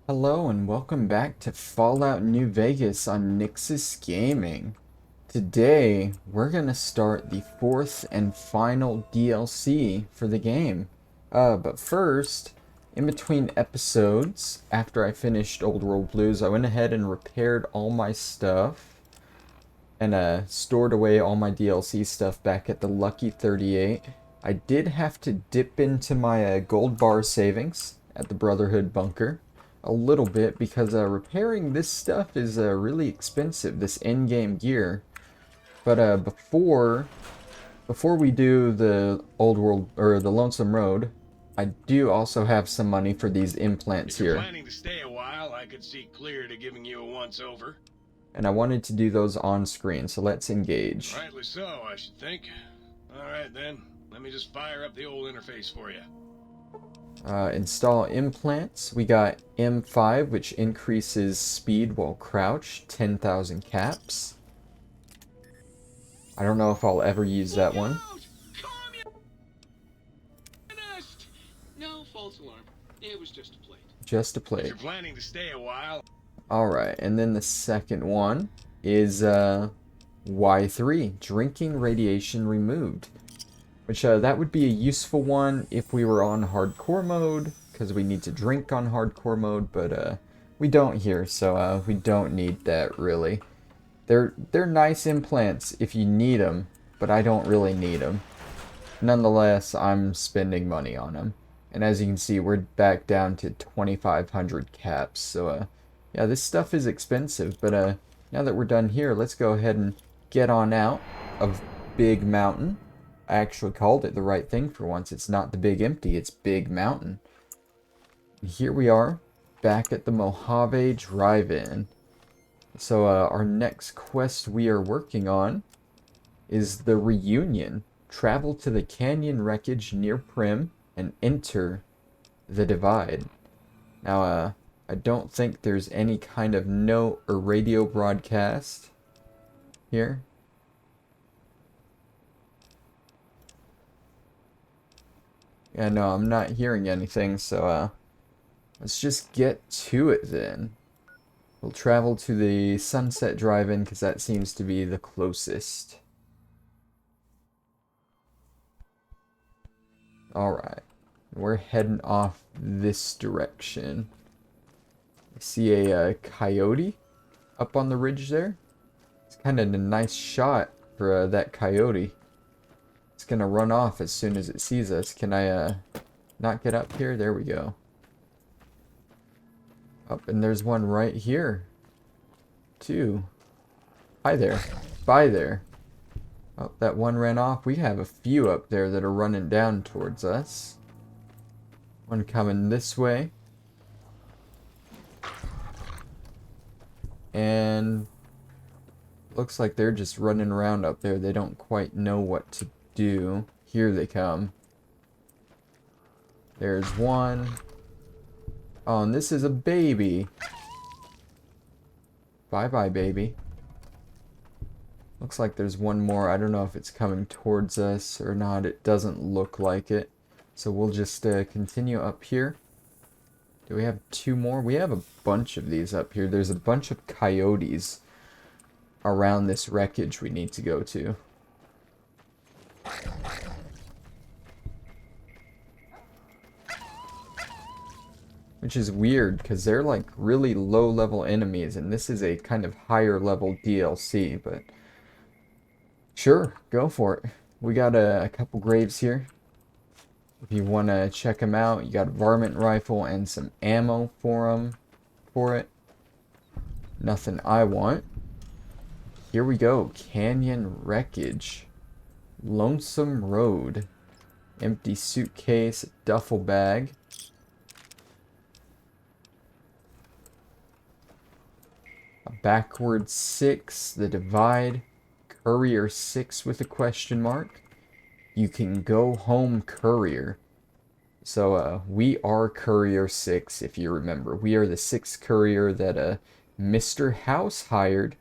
Hello and welcome back to Fallout New Vegas on Nyxus Gaming. Today, we're gonna start the fourth and final DLC for the game. But first, in between episodes, after I finished Old World Blues, I went ahead and repaired all my stuff and stored away all my DLC stuff back at the Lucky 38. I did have to dip into my gold bar savings at the Brotherhood bunker a little bit because repairing this stuff is really expensive, this in-game gear. But before we do the Old World or the Lonesome Road, I do also have some money for these implants If you're here. planning to stay a while, I could see clear to giving you a once-over. And I wanted to do those on screen, so let's engage. Rightly so, I should think. Alright then, let me just fire up the old interface for you. Install implants. We got M5, which increases speed while crouched, 10,000 caps. I don't know if I'll ever use that one. No false alarm. It was just a plate. Just a If plate. you're planning to stay a while... Alright, and then the second one is Y3, drinking radiation removed. Which, that would be a useful one if we were on hardcore mode, because we need to drink on hardcore mode, but we don't here, so we don't need that really. They're nice implants if you need them, but I don't really need them. Nonetheless, I'm spending money on them. And as you can see, we're back down to 2,500 caps, so yeah, this stuff is expensive, but now that we're done here, let's go ahead and get on out of Big Mountain. I actually called it the right thing for once. It's not the Big Empty, it's Big Mountain. And here we are, back at the Mojave Drive-In. So our next quest we are working on is the Reunion. Travel to the canyon wreckage near Prim and enter the Divide. Now, I don't think there's any kind of note or radio broadcast here. Yeah, no, I'm not hearing anything, so let's just get to it then. We'll travel to the Sunset Drive-In because that seems to be the closest. Alright, we're heading off this direction. I see a coyote up on the ridge there. It's kind of a nice shot for that coyote. It's gonna run off as soon as it sees us. Can I not get up here? There we go. Oh, and there's one right here too. Hi there. Bye there. Oh, that one ran off. We have a few up there that are running down towards us. One coming this way. And looks like they're just running around up there. They don't quite know what to do. Here they come. There's one. Oh, and this is a baby. Bye-bye, baby. Looks like there's one more. I don't know if it's coming towards us or not. It doesn't look like it. So we'll just continue up here. Do we have two more? We have a bunch of these up here. There's a bunch of coyotes around this wreckage we need to go to. Which is weird, because they're like really low-level enemies, and this is a kind of higher-level DLC, but sure, go for it. We got a couple graves here. If you want to check them out, you got a varmint rifle and some ammo for it. Nothing I want. Here we go, canyon wreckage. Lonesome Road. Empty suitcase, duffel bag. A backward 6, the Divide. Courier 6 with a question mark. You can go home, Courier. So, we are Courier 6, if you remember. We are the 6th Courier that Mr. House hired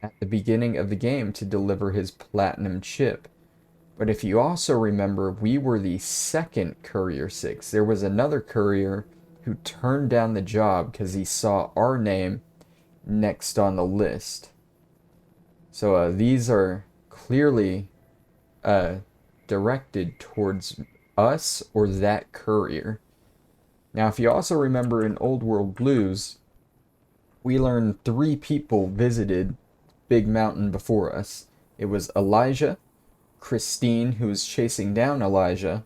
at the beginning of the game to deliver his platinum chip. But if you also remember, we were the 2nd Courier 6. There was another Courier who turned down the job because he saw our name next on the list. So these are clearly directed towards us or that courier. Now, if you also remember in Old World Blues, we learned 3 people visited Big Mountain before us. It was Elijah, Christine, who was chasing down Elijah,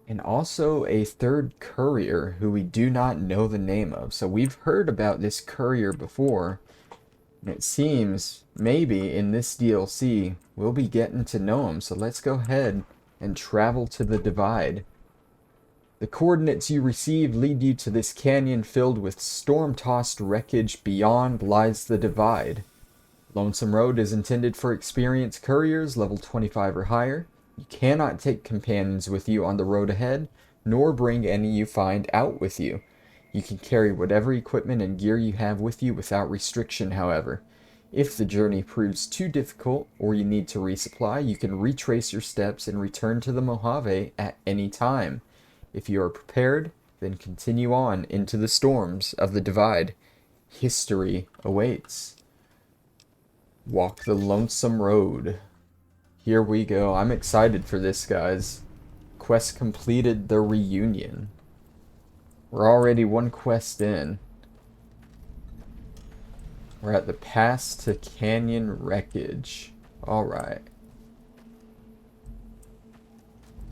and also a 3rd courier who we do not know the name of. So we've heard about this courier before, and it seems maybe in this DLC we'll be getting to know him. So let's go ahead and travel to the Divide. The coordinates you receive lead you to this canyon filled with storm-tossed wreckage. Beyond lies the Divide. Lonesome Road is intended for experienced couriers, level 25 or higher. You cannot take companions with you on the road ahead, nor bring any you find out with you. You can carry whatever equipment and gear you have with you without restriction, however. If the journey proves too difficult, or you need to resupply, you can retrace your steps and return to the Mojave at any time. If you are prepared, then continue on into the storms of the Divide. History awaits. Walk the Lonesome Road. Here we go. I'm excited for this, guys. Quest completed, The Reunion. We're already 1 quest in. We're at the Pass to Canyon Wreckage. Alright.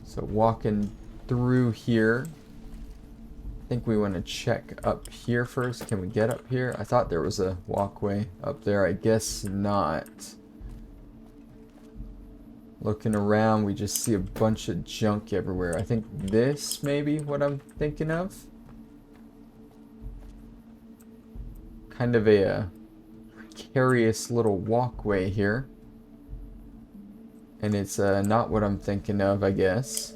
So walking through here. I think we want to check up here first. Can we get up here? I thought there was a walkway up there. I guess not. Looking around, we just see a bunch of junk everywhere. I think this may be what I'm thinking of. Kind of a precarious little walkway here. And it's not what I'm thinking of, I guess.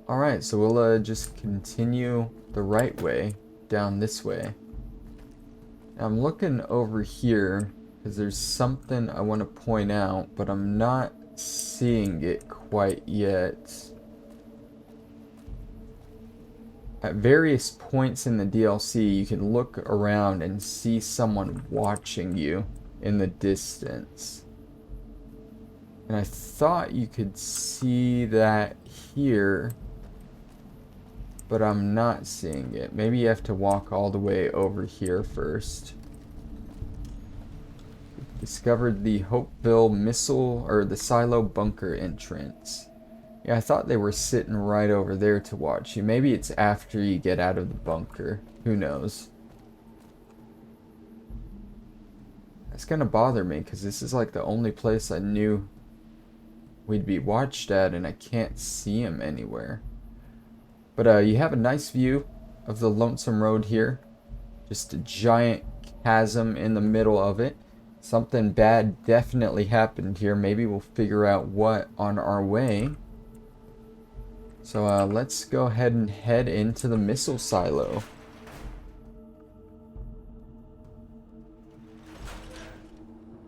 Alright, so we'll just continue the right way down this way. Now, I'm looking over here because there's something I want to point out, but I'm not seeing it quite yet. At various points in the DLC, you can look around and see someone watching you in the distance. And I thought you could see that here, but I'm not seeing it. Maybe you have to walk all the way over here first. Discovered the Hopeville missile, or the silo bunker entrance. Yeah, I thought they were sitting right over there to watch you. Maybe it's after you get out of the bunker. Who knows? That's gonna bother me, because this is like the only place I knew we'd be watched at, and I can't see him anywhere. But you have a nice view of the Lonesome Road here. Just a giant chasm in the middle of it. Something bad definitely happened here. Maybe we'll figure out what on our way. So let's go ahead and head into the missile silo.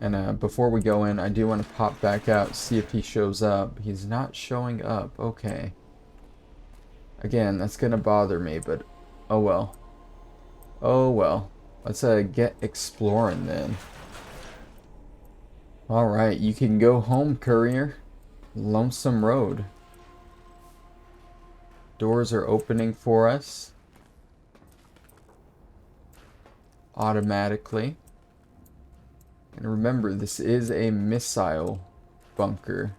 And before we go in, I do want to pop back out, see if he shows up. He's not showing up. Okay. Again, that's going to bother me, but oh well. Oh well. Let's get exploring then. Alright, you can go home, Courier. Lonesome Road. Doors are opening for us. Automatically. And remember, this is a missile bunker.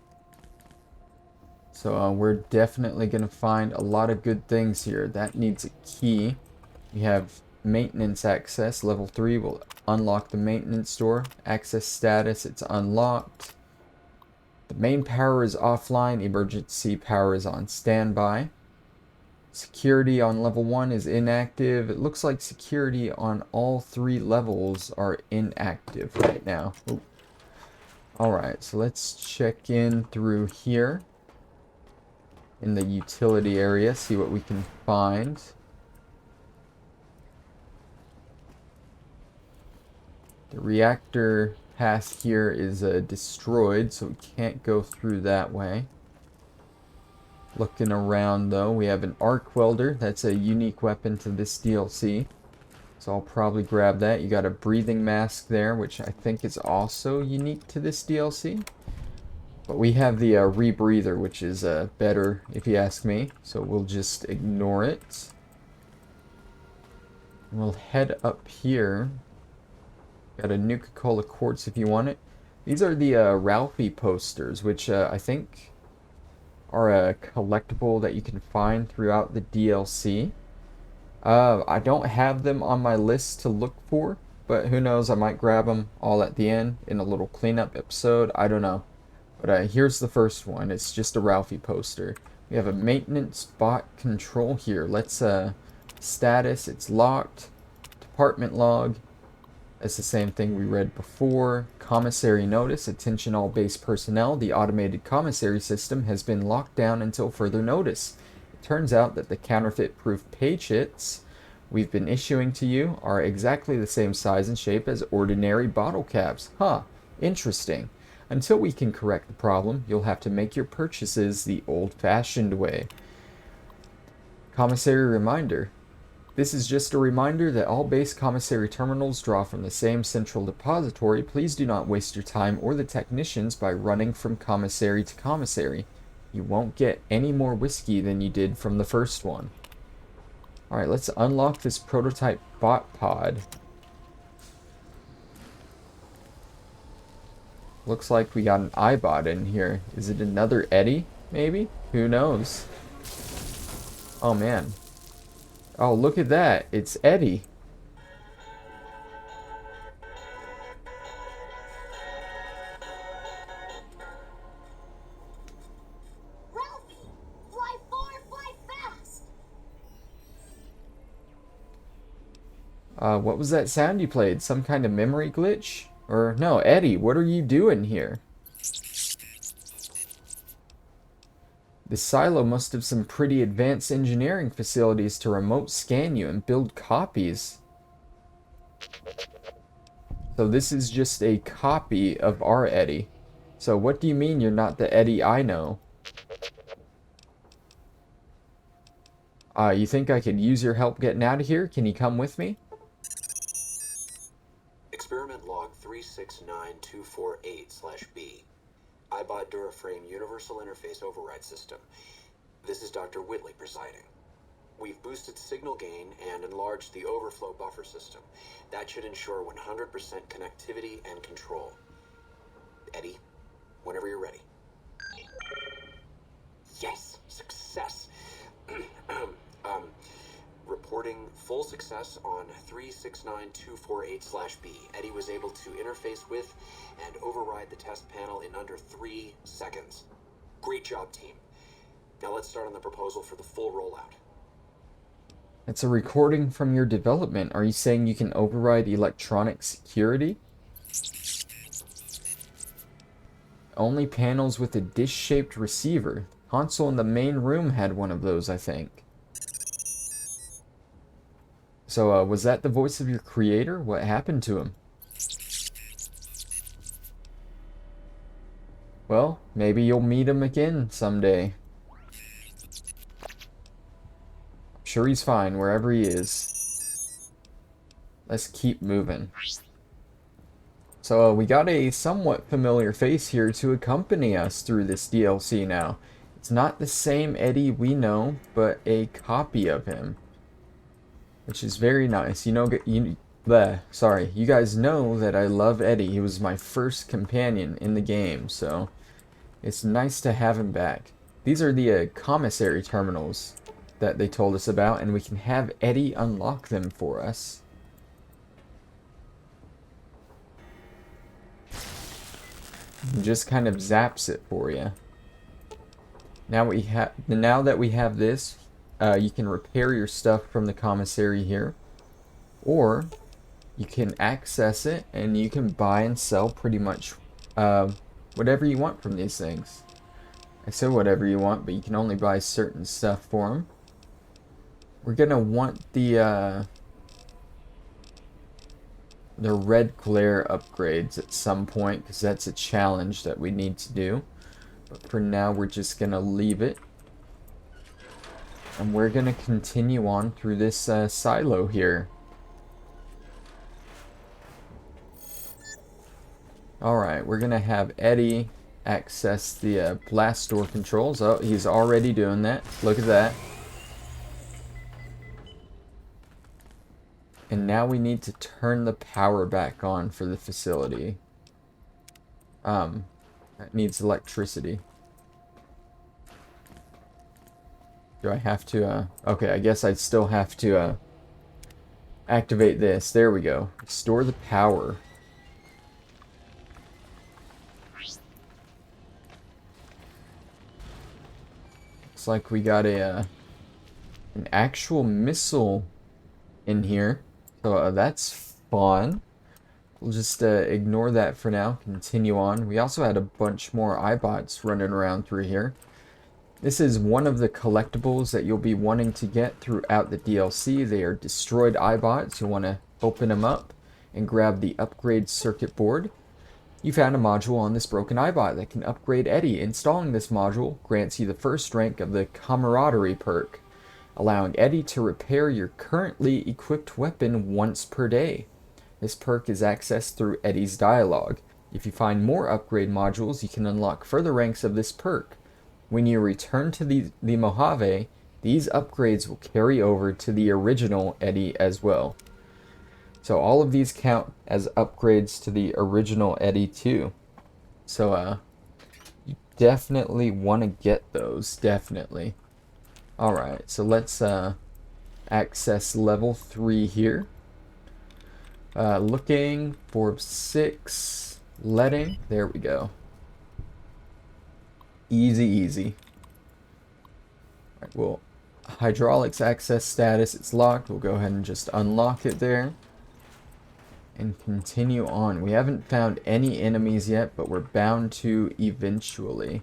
So we're definitely going to find a lot of good things here. That needs a key. We have maintenance access. Level 3 will unlock the maintenance door. Access status, it's unlocked. The main power is offline. Emergency power is on standby. Security on level 1 is inactive. It looks like security on all 3 levels are inactive right now. Alright, so let's check in through here in the utility area, see what we can find. The reactor path here is destroyed, so we can't go through that way. Looking around though, we have an arc welder. That's a unique weapon to this DLC. So I'll probably grab that. You got a breathing mask there, which I think is also unique to this DLC. But we have the rebreather, which is better if you ask me. So we'll just ignore it. We'll head up here. Got a Nuka-Cola quartz if you want it. These are the Ralphie posters, which I think are a collectible that you can find throughout the DLC. I don't have them on my list to look for, but who knows, I might grab them all at the end in a little cleanup episode. I don't know. But here's the first one. It's just a Ralphie poster. We have a maintenance bot control here. Let's status, it's locked. Department log. That's the same thing we read before. Commissary notice. Attention all base personnel. The automated commissary system has been locked down until further notice. It turns out that the counterfeit-proof page hits we've been issuing to you are exactly the same size and shape as ordinary bottle caps. Huh. Interesting. Until we can correct the problem, you'll have to make your purchases the old-fashioned way. Commissary reminder. This is just a reminder that all base commissary terminals draw from the same central depository. Please do not waste your time or the technicians by running from commissary to commissary. You won't get any more whiskey than you did from the first one. Alright, let's unlock this prototype bot pod. Looks like we got an iBot in here. Is it another Eddie, maybe? Who knows? Oh man. Oh, look at that. It's Eddie. Ralphie, fly far, fly fast. What was that sound you played? Some kind of memory glitch? Or no, Eddie, what are you doing here? The silo must have some pretty advanced engineering facilities to remote scan you and build copies. So this is just a copy of our Eddie. So what do you mean you're not the Eddie I know? You think I could use your help getting out of here? Can you come with me? Experiment log 369248/B. iBot Duraframe Universal Interface Override System. This is Dr. Whitley presiding. We've boosted signal gain and enlarged the overflow buffer system. That should ensure 100% connectivity and control. Eddie, whenever you're ready. Yes! Success! Reporting full success on 369248/B. Eddie was able to interface with and override the test panel in under 3 seconds. Great job, team. Now let's start on the proposal for the full rollout. It's a recording from your development. Are you saying you can override electronic security? Only panels with a dish-shaped receiver. Console in the main room had one of those, I think. So, was that the voice of your creator? What happened to him? Well, maybe you'll meet him again someday. I'm sure he's fine wherever he is. Let's keep moving. So, we got a somewhat familiar face here to accompany us through this DLC now. It's not the same Eddie we know, but a copy of him. Which is very nice. You know, you guys know that I love Eddie. He was my first companion in the game, so it's nice to have him back. These are the commissary terminals that they told us about, and we can have Eddie unlock them for us. He just kind of zaps it for you. Now that we have this, you can repair your stuff from the commissary here, or you can access it and you can buy and sell pretty much whatever you want from these things. I said whatever you want, but you can only buy certain stuff for them. We're gonna want the red glare upgrades at some point, because that's a challenge that we need to do. But for now, we're just gonna leave it. And we're going to continue on through this silo here. Alright, we're going to have Eddie access the blast door controls. Oh, he's already doing that. Look at that. And now we need to turn the power back on for the facility. That needs electricity. Do I have to, okay, I guess I'd still have to, activate this. There we go. Restore the power. Looks like we got a, an actual missile in here. So, that's fun. We'll just, ignore that for now. Continue on. We also had a bunch more iBots running around through here. This is one of the collectibles that you'll be wanting to get throughout the DLC. They are destroyed iBots. You'll want to open them up and grab the upgrade circuit board. You found a module on this broken iBot that can upgrade Eddie. Installing this module grants you the first rank of the camaraderie perk, allowing Eddie to repair your currently equipped weapon once per day. This perk is accessed through Eddie's dialogue. If you find more upgrade modules, you can unlock further ranks of this perk. When you return to the Mojave, these upgrades will carry over to the original Eddie as well. So all of these count as upgrades to the original Eddie too. So you definitely want to get those, definitely. Alright, so let's access level 3 here. Looking for 6 letting. There we go. Easy, easy. Alright, well, hydraulics access status, it's locked. We'll go ahead and just unlock it there. And continue on. We haven't found any enemies yet, but we're bound to eventually.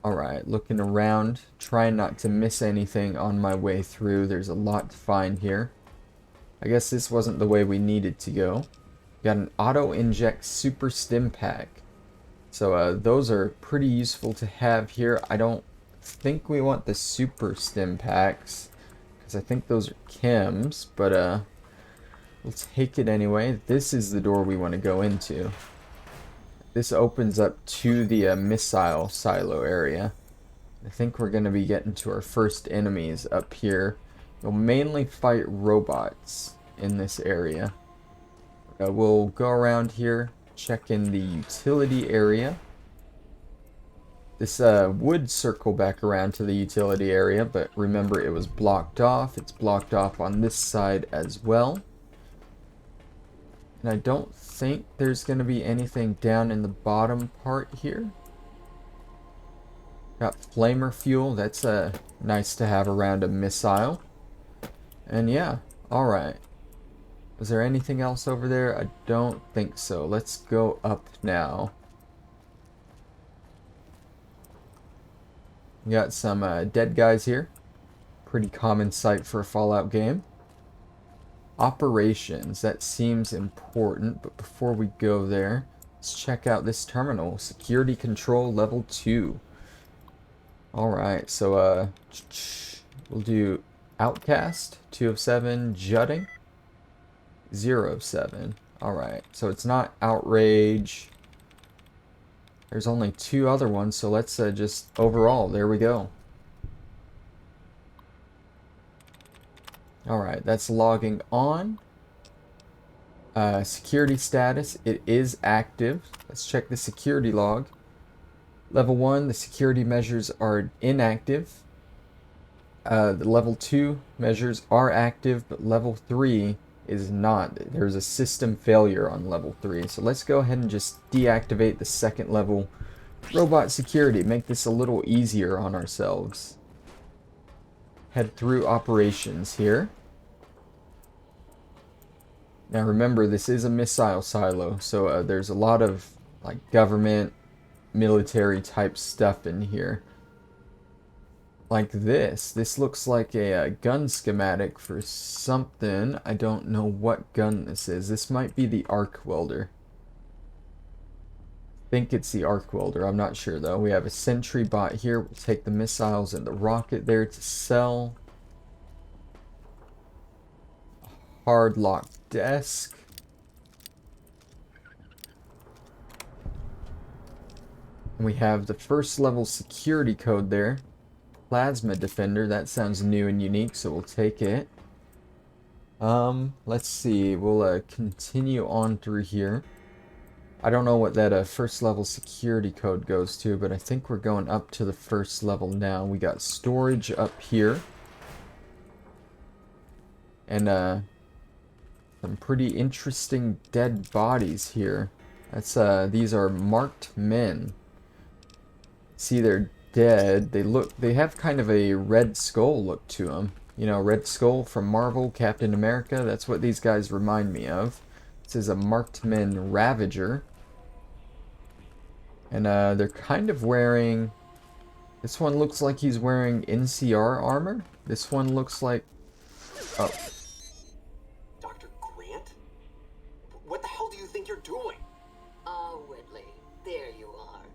Alright, looking around, trying not to miss anything on my way through. There's a lot to find here. I guess this wasn't the way we needed to go. Got an auto-inject super stim pack. So those are pretty useful to have here. I don't think we want the super stim packs, because I think those are chems, but we'll take it anyway. This is the door we want to go into. This opens up to the missile silo area. I think we're going to be getting to our first enemies up here. We'll mainly fight robots in this area. We'll go around here, check in the utility area. This would circle back around to the utility area, but remember it was blocked off. It's blocked off on this side as well. And I don't think there's going to be anything down in the bottom part here. Got flamer fuel. That's nice to have around a missile. And yeah, alright. Was there anything else over there? I don't think so. Let's go up now. We got some dead guys here. Pretty common sight for a Fallout game. Operations, that seems important, but before we go there, let's check out this terminal. Security control level 2. Alright, so we'll do Outcast, 2 of 7, Jutting, 0 of 7. Alright, so it's not Outrage. There's only 2 other ones, so let's just overall, there we go. Alright, that's logging on. Security status, it is active. Let's check the security log. Level 1, the security measures are inactive. The level 2 measures are active, but level 3 is not. There's a system failure on level 3. So let's go ahead and just deactivate the second level robot security. Make this a little easier on ourselves. Head through operations here. Now remember, this is a missile silo, so there's a lot of like government, military type stuff in here. Like this. This looks like a gun schematic for something. I don't know what gun this is. This might be the arc welder. I think it's the arc welder. I'm not sure though. We have a sentry bot here. We'll take the missiles and the rocket there to sell. Hard lock desk. And we have the first level security code there. Plasma defender. That sounds new and unique, so we'll take it. Let's see. We'll continue on through here. I don't know what that first level security code goes to, but I think we're going up to the first level now. We got storage up here. And some pretty interesting dead bodies here. That's these are marked men. See, they're dead. They have kind of a Red Skull look to them. You know, Red Skull from Marvel, Captain America. That's what these guys remind me of. This is a marked men Ravager. And they're kind of wearing... This one looks like he's wearing NCR armor. This one looks like... Oh. Dr. Grant? What the hell do you think you're doing? Whitley, there you are.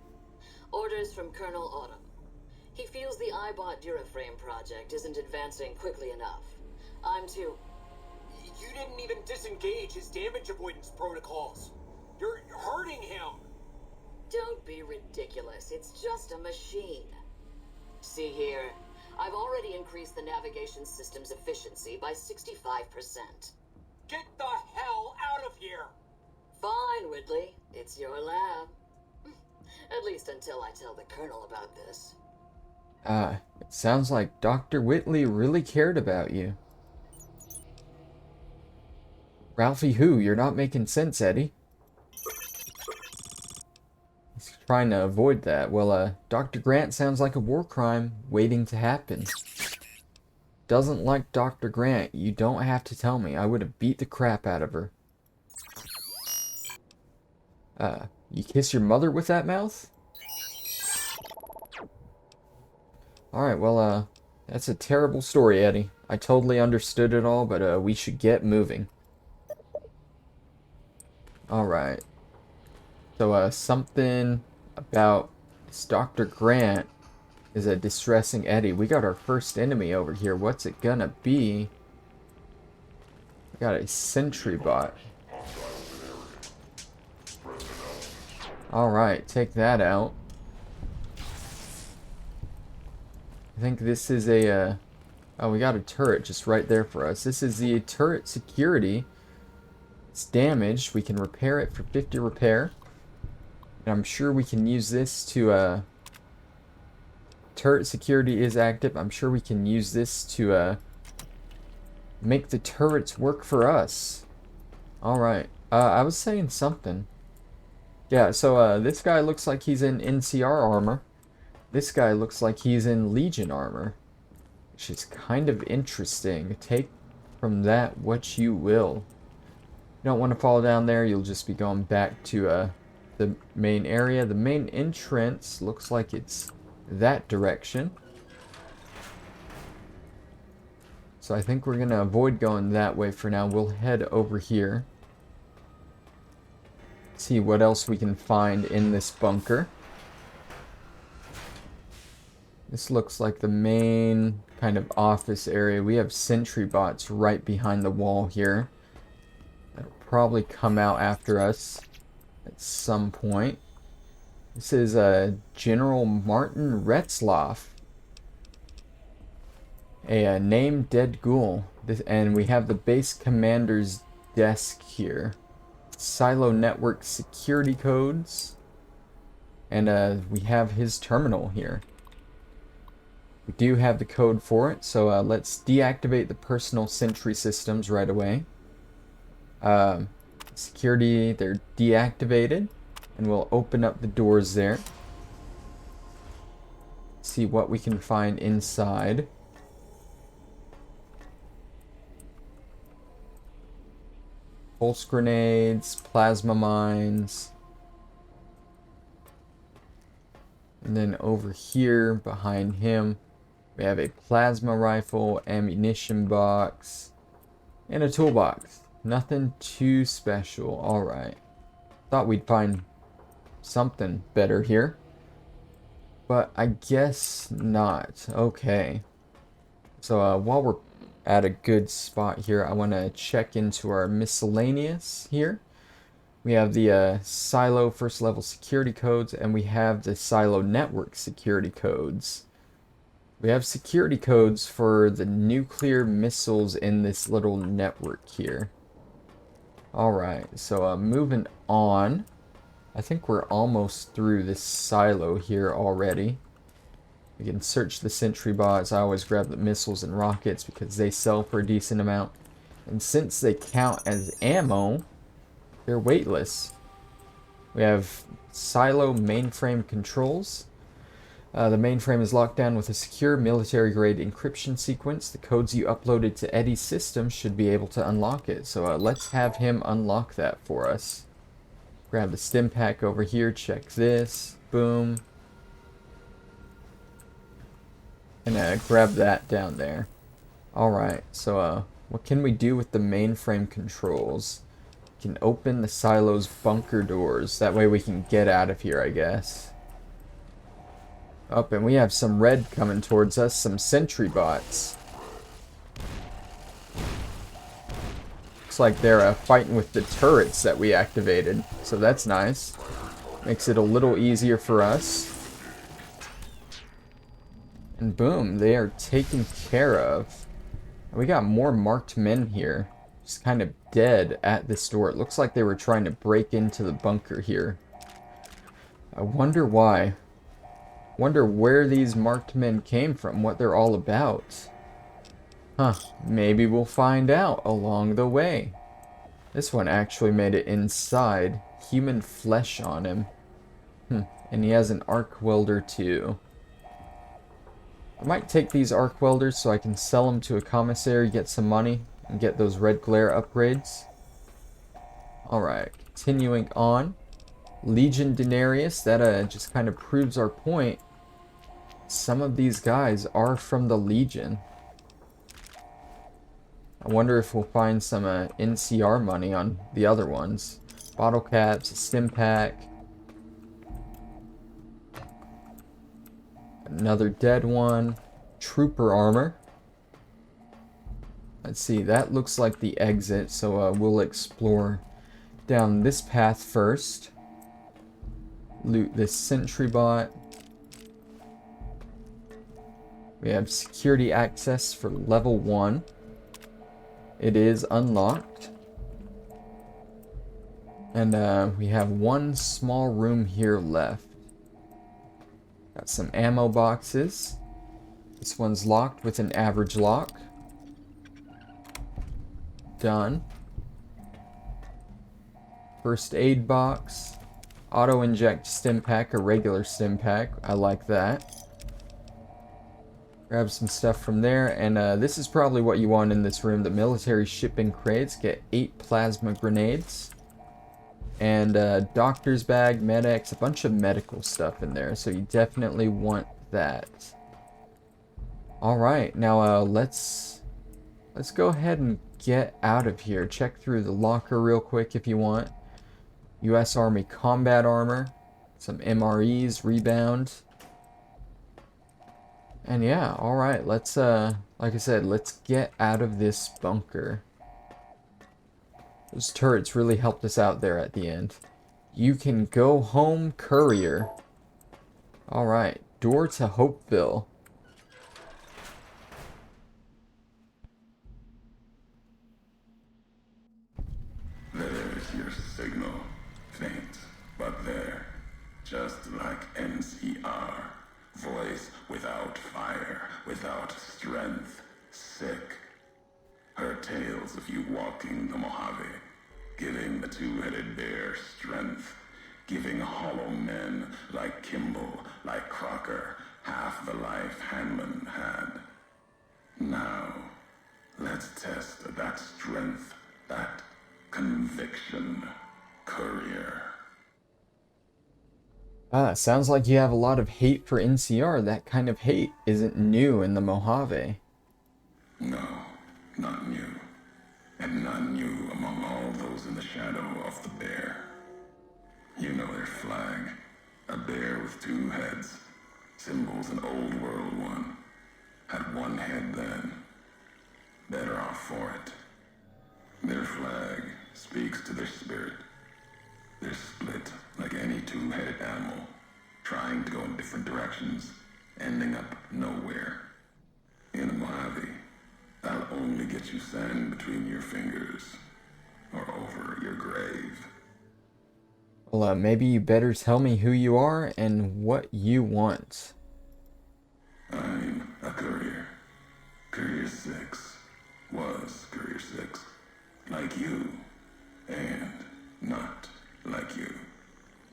Orders from Colonel Autumn. He feels the iBot Duraframe project isn't advancing quickly enough. I'm to... You didn't even disengage his damage avoidance protocols. You're hurting him. Don't be ridiculous. It's just a machine. See here, I've already increased the navigation system's efficiency by 65%. Get the hell out of here! Fine, Whitley. It's your lab. At least until I tell the Colonel about this. It sounds like Dr. Whitley really cared about you. Ralphie who? You're not making sense, Eddie. He's trying to avoid that. Well, Dr. Grant sounds like a war crime waiting to happen. Doesn't like Dr. Grant. You don't have to tell me. I would have beat the crap out of her. You kiss your mother with that mouth? Alright, well, that's a terrible story, Eddie. I totally understood it all, but we should get moving. Alright. So, something about this Dr. Grant is distressing Eddie. We got our first enemy over here. What's it gonna be? We got a sentry bot. Alright, take that out. I think this is a, oh, we got a turret just right there for us. This is the turret security. It's damaged. We can repair it for 50 repair. And I'm sure we can use this to, turret security is active. I'm sure we can use this to, make the turrets work for us. Alright. I was saying something. Yeah, so, this guy looks like he's in NCR armor. This guy looks like he's in Legion armor, which is kind of interesting. Take from that what you will. You don't want to fall down there. You'll just be going back to the main area. The main entrance looks like it's that direction. So I think we're going to avoid going that way for now. We'll head over here. See what else we can find in this bunker. This looks like the main kind of office area. We have sentry bots right behind the wall here. That'll probably come out after us at some point. This is General Martin Retzloff. A named dead ghoul. And we have the base commander's desk here. Silo network security codes. And we have his terminal here. We do have the code for it, so let's deactivate the personal sentry systems right away. Security, they're deactivated, and we'll open up the doors there. See what we can find inside. Pulse grenades, plasma mines. And then over here, behind him, we have a plasma rifle, ammunition box, and a toolbox. Nothing too special. Alright. Thought we'd find something better here. But I guess not. Okay. So while we're at a good spot here, I want to check into our miscellaneous here. We have the silo first level security codes, and we have the silo network security codes. We have security codes for the nuclear missiles in this little network here. Alright, so moving on. I think we're almost through this silo here already. We can search the sentry bots. I always grab the missiles and rockets because they sell for a decent amount. And since they count as ammo, they're weightless. We have silo mainframe controls. The mainframe is locked down with a secure military-grade encryption sequence. The codes you uploaded to Eddie's system should be able to unlock it. So let's have him unlock that for us. Grab the stim pack over here. Check this. Boom. And grab that down there. Alright, so what can we do with the mainframe controls? We can open the silo's bunker doors. That way we can get out of here, I guess. Up, and we have some red coming towards us, some sentry bots. Looks like they're fighting with the turrets that we activated, so that's nice. Makes it a little easier for us. And boom, they are taken care of. We got more marked men here, just kind of dead at this door. It looks like they were trying to break into the bunker here. I wonder why. Wonder where these marked men came from, what they're all about. Huh, maybe we'll find out along the way. This one actually made it inside. Human flesh on him. And he has an arc welder too. I might take these arc welders so I can sell them to a commissary, get some money, and get those red glare upgrades. Alright, continuing on. Legion Denarius, that just kind of proves our point. Some of these guys are from the Legion. I wonder if we'll find some NCR money on the other ones. Bottle caps, a stim pack. Another dead one. Trooper armor. Let's see, that looks like the exit, so we'll explore down this path first. Loot this sentry bot. We have security access for level 1. It is unlocked. And we have one small room here left. Got some ammo boxes. This one's locked with an average lock. Done. First aid box. Auto inject stim pack, a regular stim pack. I like that. Grab some stuff from there, and this is probably what you want in this room. The military shipping crates. Get 8 plasma grenades. And doctor's bag, medics, a bunch of medical stuff in there. So you definitely want that. Alright, now let's go ahead and get out of here. Check through the locker real quick if you want. U.S. Army combat armor. Some MREs, rebound. And yeah, alright, let's, like I said, let's get out of this bunker. Those turrets really helped us out there at the end. You can go home, Courier. Alright, door to Hopeville. There's your signal. Faint, but there. Just like NCR. Voice without fire, without strength, sick. Heard tales of you walking the Mojave, giving the two-headed bear strength, giving hollow men like Kimball, like Crocker, half the life Hanman had. Now, let's test that strength, that conviction, Courier. Sounds like you have a lot of hate for NCR. That kind of hate isn't new in the Mojave. No, not new. And not new among all those in the shadow of the bear. You know their flag. A bear with two heads. Symbols an old world one. Had one head then. Better off for it. Their flag speaks to their spirit. They're split like any two-headed animal, trying to go in different directions, ending up nowhere. In a Mojave, I'll only get you sand between your fingers, or over your grave. Well, maybe you better tell me who you are and what you want. I'm a courier. Courier 6 was Courier 6. Like you, and not like you.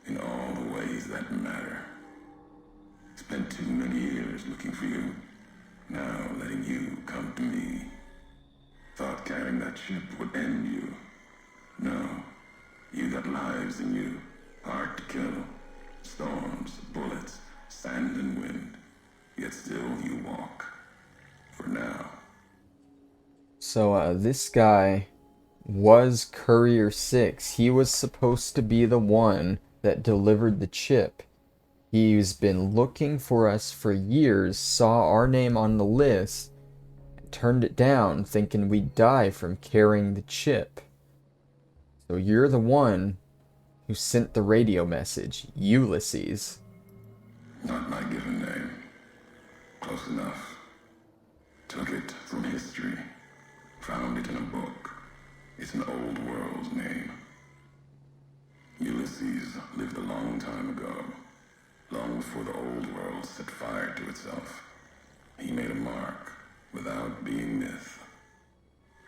In all the ways that matter. Spent too many years looking for you. Now letting you come to me. Thought carrying that ship would end you. No. You got lives in you. Hard to kill. Storms, bullets, sand and wind. Yet still you walk. For now. So, this guy was Courier 6. He was supposed to be the one that delivered the chip. He's been looking for us for years, saw our name on the list, and turned it down, thinking we'd die from carrying the chip. So you're the one who sent the radio message, Ulysses. Not my given name. Close enough. Took it from history. Found it in a book. It's an old world name. Ulysses lived a long time ago. Long before the old world set fire to itself. He made a mark without being myth.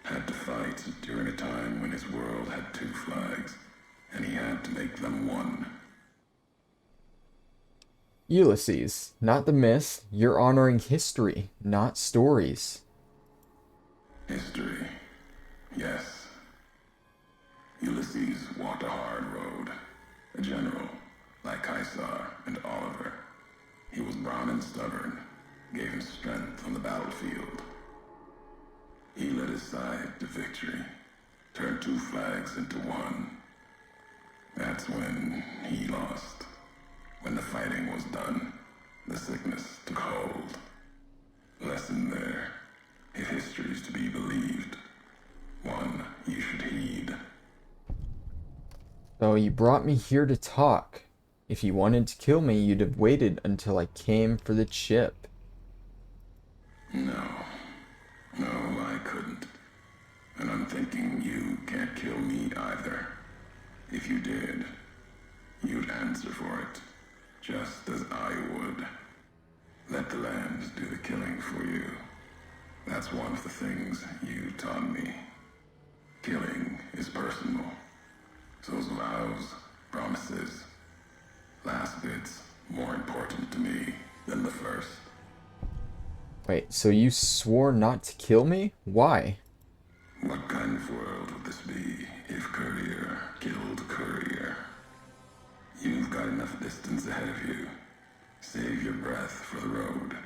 Had to fight during a time when his world had two flags, and he had to make them one. Ulysses, not the myth. You're honoring history, not stories. History. Yes. Ulysses walked a hard road. A general, like Caesar and Oliver. He was brawn and stubborn, gave him strength on the battlefield. He led his side to victory, turned two flags into one. That's when he lost. When the fighting was done, the sickness took hold. Lesson there, if history's to be believed, one you should heed. So you brought me here to talk. If you wanted to kill me, you'd have waited until I came for the chip. No, I couldn't. And I'm thinking you can't kill me either. If you did, you'd answer for it, just as I would. Let the land do the killing for you. That's one of the things you taught me. Killing is personal. Those vows, promises, last bits more important to me than the first. Wait, so you swore not to kill me? Why? What kind of world would this be if Courier killed Courier? You've got enough distance ahead of you. Save your breath for the road.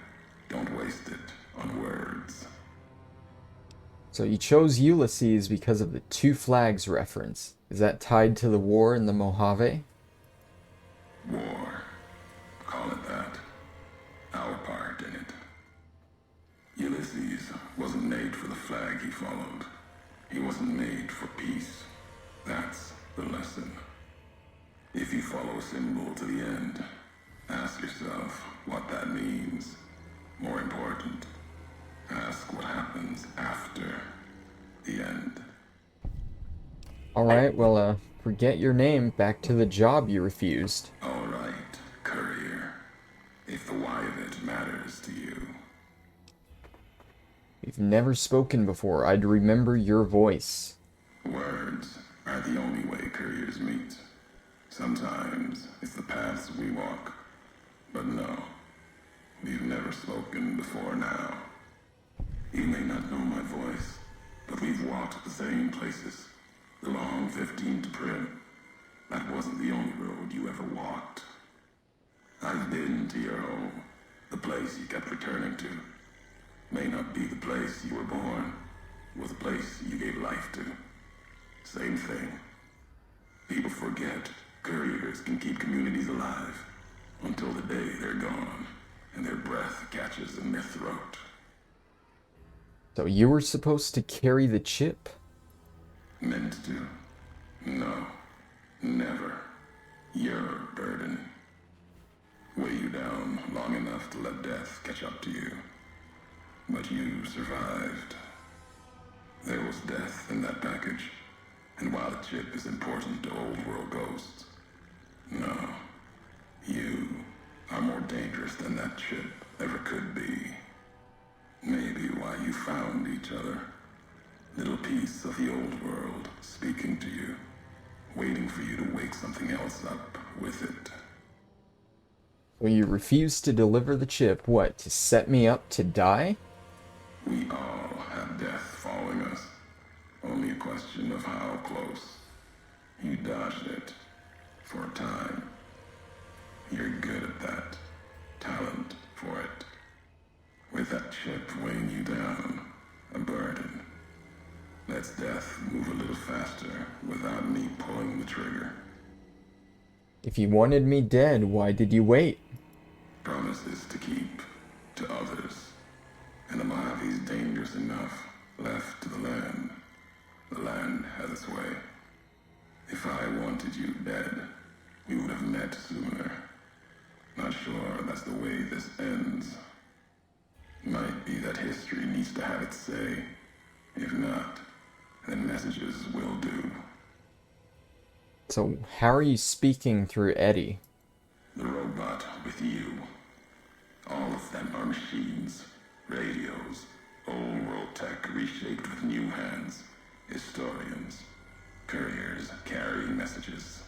Don't waste it on words. So you chose Ulysses because of the two flags reference. Is that tied to the war in the Mojave? War. Call it that. Our part in it. Ulysses wasn't made for the flag he followed. He wasn't made for peace. That's the lesson. If you follow a symbol to the end, ask yourself what that means. More important, ask what happens after the end. Alright, well, forget your name. Back to the job you refused. All right, Courier. If the why of it matters to you. We've never spoken before. I'd remember your voice. Words are the only way couriers meet. Sometimes it's the paths we walk. But no, we've never spoken before now. You may not know my voice, but we've walked the same places. The long 15 to Prim. That wasn't the only road you ever walked. I've been to your home, the place you kept returning to. May not be the place you were born, was the place you gave life to. Same thing. People forget Couriers can keep communities alive until the day they're gone and their breath catches in their throat. So you were supposed to carry the chip? Meant to? No. Never. Your burden. Weigh you down long enough to let death catch up to you. But you survived. There was death in that package. And while the chip is important to old world ghosts, no. You are more dangerous than that chip ever could be. Maybe why you found each other. Little piece of the old world speaking to you, waiting for you to wake something else up with it. Well, you refused to deliver the chip, what, to set me up to die? We all have death following us. Only a question of how close. You dodged it. For a time. You're good at that. Talent for it. With that chip weighing you down, a burden. Lets death move a little faster without me pulling the trigger. If you wanted me dead, why did you wait? Promises to keep to others. And the Mojave's dangerous enough left to the land. The land has its way. If I wanted you dead, we would have met sooner. Not sure that's the way this ends. Might be that history needs to have its say. If not, then messages will do. So how are you speaking through Eddie? The robot with you. All of them are machines, radios, old world tech reshaped with new hands, historians, couriers carrying messages.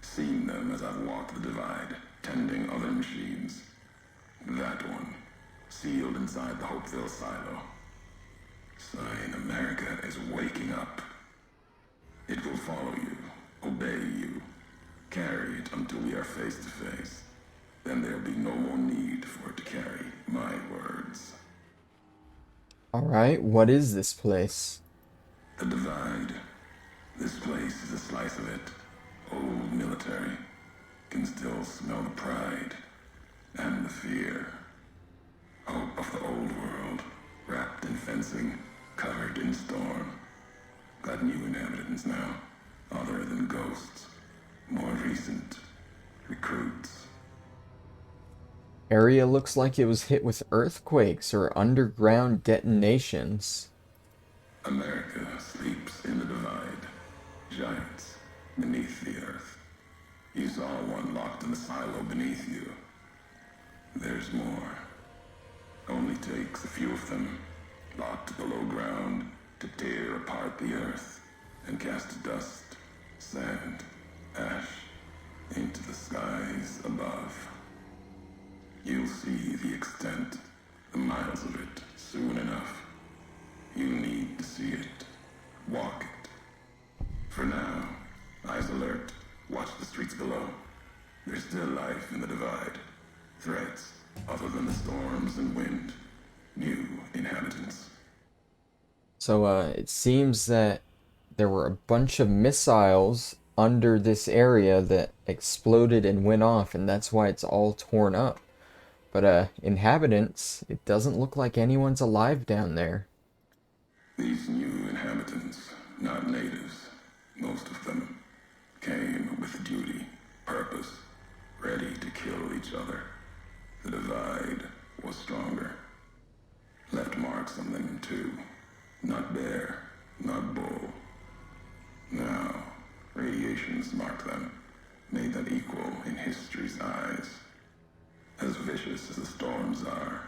Seen them as I've walked the divide, tending other machines. That one, sealed inside the Hopeville silo. Sign America is waking up. It will follow you, obey you, carry it until we are face to face. Then there'll be no more need for it to carry my words. Alright, what is this place? The divide. This place is a slice of it. Old military. Can still smell the pride and the fear. Hope of the old world, wrapped in fencing, covered in storm. Got new inhabitants now, other than ghosts. More recent. Recruits. Area looks like it was hit with earthquakes or underground detonations. America sleeps in the divide. Giants beneath the earth. You saw one locked in the silo beneath you. There's more. Only takes a few of them, locked below ground, to tear apart the earth and cast dust, sand, ash into the skies above. You'll see the extent, the miles of it, soon enough. You need to see it. Walk it. For now, eyes alert. Watch the streets below. There's still life in the divide. Threats, other than the storms and wind. New inhabitants. So, it seems that there were a bunch of missiles under this area that exploded and went off, and that's why it's all torn up. But, inhabitants, it doesn't look like anyone's alive down there. These new inhabitants, not natives, most of them, came with duty, purpose, ready to kill each other. The divide was stronger. Left marks on them too. Not bear, not bull. Now, radiations marked them, made them equal in history's eyes. As vicious as the storms are,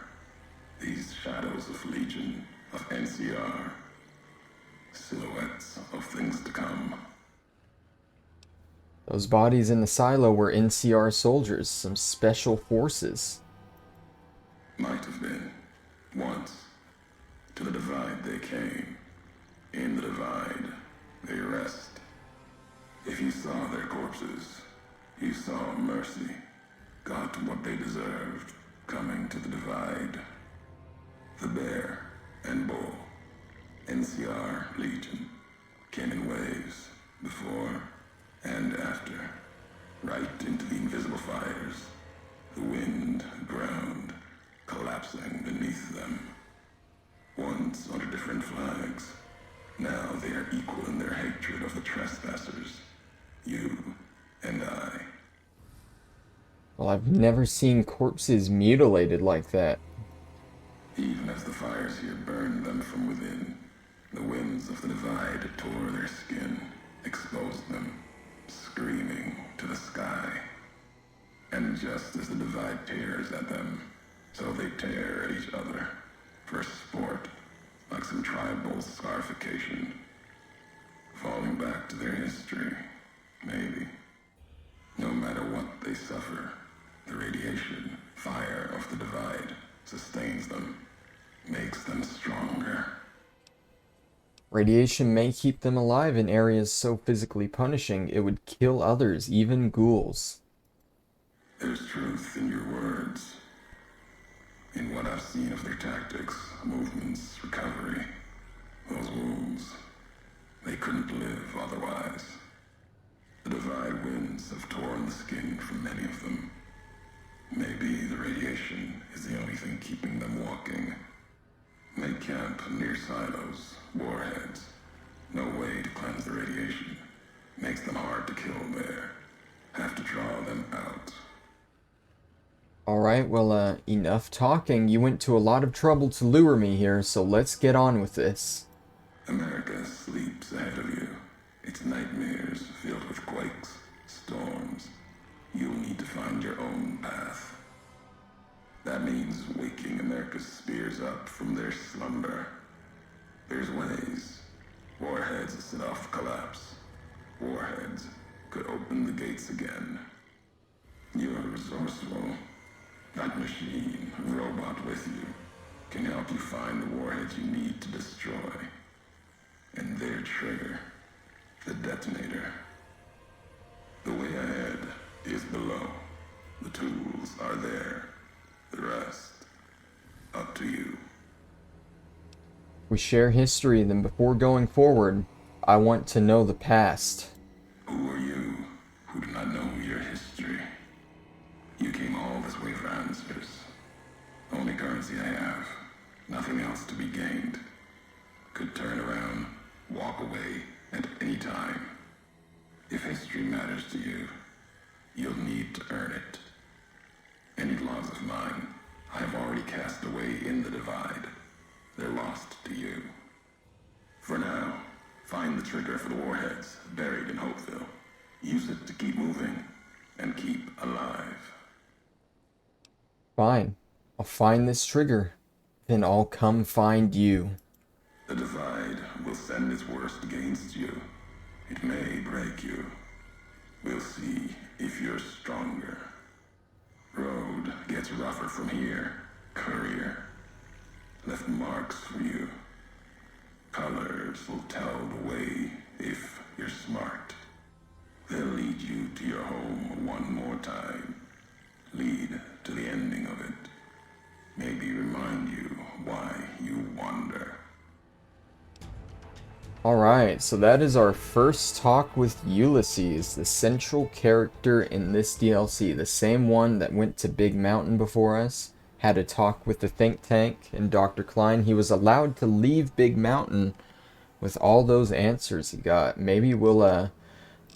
these shadows of Legion, of NCR, silhouettes of things to come. Those bodies in the silo were NCR soldiers, some special forces. Might have been. Once. To the divide they came. In the divide, they rest. If you saw their corpses, you saw mercy. Got what they deserved, coming to the divide. The bear and bull, NCR Legion, came in waves, before and after. Well, I've never seen corpses mutilated like that. Even as the fires here burned them from within, the winds of the divide tore their skin, exposed them, screaming to the sky. And just as the divide tears at them, so they tear at each other, for sport, like some tribal scarification. Falling back to their history, maybe. No matter what they suffer, the radiation, fire of the divide sustains them, makes them stronger. Radiation may keep them alive in areas so physically punishing it would kill others, even ghouls. There's truth in your words. In what I've seen of their tactics, movements, recovery, those wounds, they couldn't live otherwise. The divide winds have torn the skin from many of them. Maybe the radiation is the only thing keeping them walking. They camp near silos, warheads. No way to cleanse the radiation. Makes them hard to kill there. Have to draw them out. Alright, well, enough talking. You went to a lot of trouble to lure me here, so let's get on with this. America sleeps ahead of you. Its nightmares filled with quakes, storms. You'll need to find your own path. That means waking America's spears up from their slumber. There's ways. Warheads set off collapse. Warheads could open the gates again. You are resourceful. That machine, robot with you, can help you find the warheads you need to destroy. And their trigger, the detonator. The way ahead is below. The tools are there. The rest, up to you. We share history, then before going forward, I want to know the past. Who are you who do not know your history? You came all this way for answers. Only currency I have. Nothing else to be gained. Could turn around, walk away at any time. If history matters to you, you'll need to earn it. Any laws of mine, I have already cast away in the divide. They're lost to you. For now, find the trigger for the warheads buried in Hopeville. Use it to keep moving and keep alive. Fine. I'll find this trigger. Then I'll come find you. The divide will send its worst against you. It may break you. We'll see if you're stronger. Road gets rougher from here. Courier left marks for you. Colors will tell the way if you're smart. They'll lead you to your home one more time. Lead to the ending of it. Maybe remind you why you wander. Alright, so that is our first talk with Ulysses, the central character in this DLC. The same one that went to Big Mountain before us. Had a talk with the think tank and Dr. Klein. He was allowed to leave Big Mountain with all those answers he got. Maybe we'll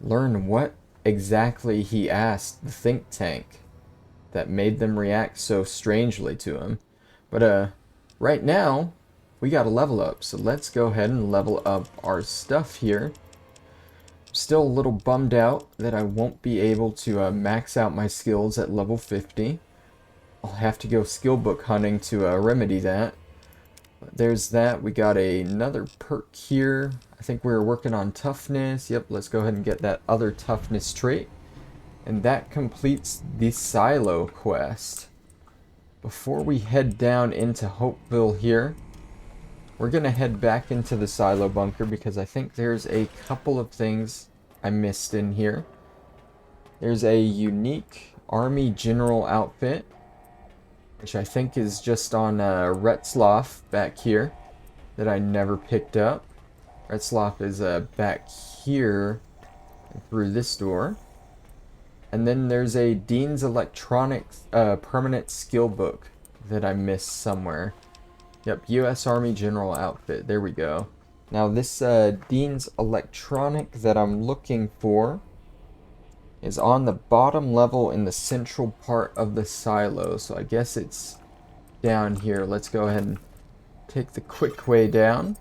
learn what exactly he asked the think tank that made them react so strangely to him. But right now, we gotta level up. So let's go ahead and level up our stuff here. Still a little bummed out that I won't be able to max out my skills at level 50. I'll have to go skill book hunting to remedy that. But there's that. We got another perk here. I think we're working on toughness. Yep, let's go ahead and get that other toughness trait. And that completes the silo quest. Before we head down into Hopeville here, we're going to head back into the silo bunker because I think there's a couple of things I missed in here. There's a unique Army General outfit, which I think is just on Retzloff back here, that I never picked up. Retzloff is back here through this door. And then there's a Dean's Electronics permanent skill book that I missed somewhere. Yep, U.S. Army General outfit. There we go. Now this Dean's Electronic that I'm looking for is on the bottom level in the central part of the silo. So I guess it's down here. Let's go ahead and take the quick way down.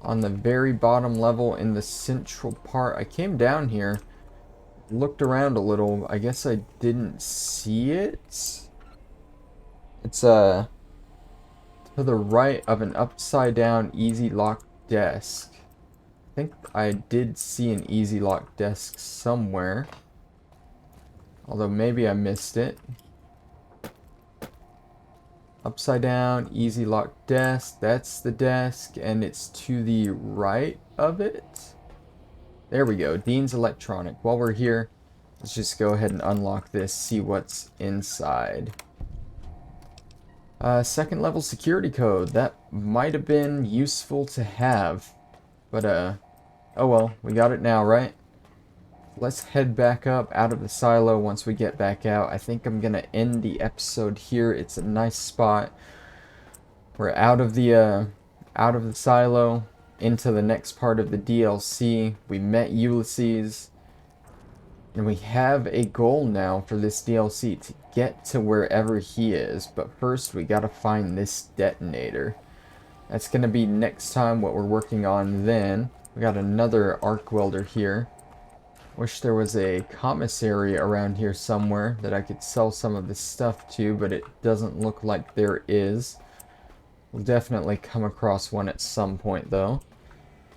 On the very bottom level in the central part. I came down here, looked around a little. I guess I didn't see it. It's to the right of an upside down easy lock desk. I think I did see an easy lock desk somewhere. Although maybe I missed it. Upside down, easy lock desk. That's the desk, and it's to the right of it. There we go. Dean's Electronic. While we're here, let's just go ahead and unlock this, see what's inside. Second level security code. That might have been useful to have. But, oh well, we got it now, right? Let's head back up out of the silo once we get back out. I think I'm gonna end the episode here. It's a nice spot. We're out of the silo into the next part of the DLC. We met Ulysses, and we have a goal now for this DLC to get to wherever he is. But first, we gotta find this detonator. That's gonna be next time what we're working on then. We got another arc welder here. Wish there was a commissary around here somewhere that I could sell some of this stuff to, but it doesn't look like there is. We'll definitely come across one at some point, though.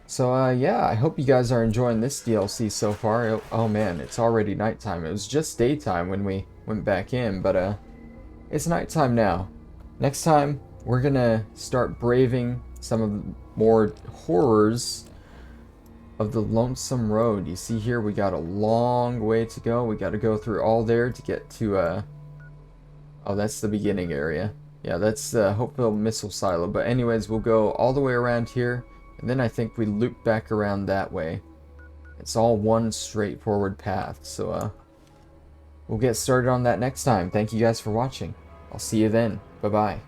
So, yeah, I hope you guys are enjoying this DLC so far. Oh, man, it's already nighttime. It was just daytime when we went back in, but, it's nighttime now. Next time, we're gonna start braving some of the more horrors of the Lonesome Road. You see here, we got a long way to go. We got to go through all there to get to, oh, that's the beginning area. Yeah, that's the Hopeville Missile Silo. But anyways, we'll go all the way around here, and then I think we loop back around that way. It's all one straightforward path. So, we'll get started on that next time. Thank you guys for watching. I'll see you then. Bye-bye.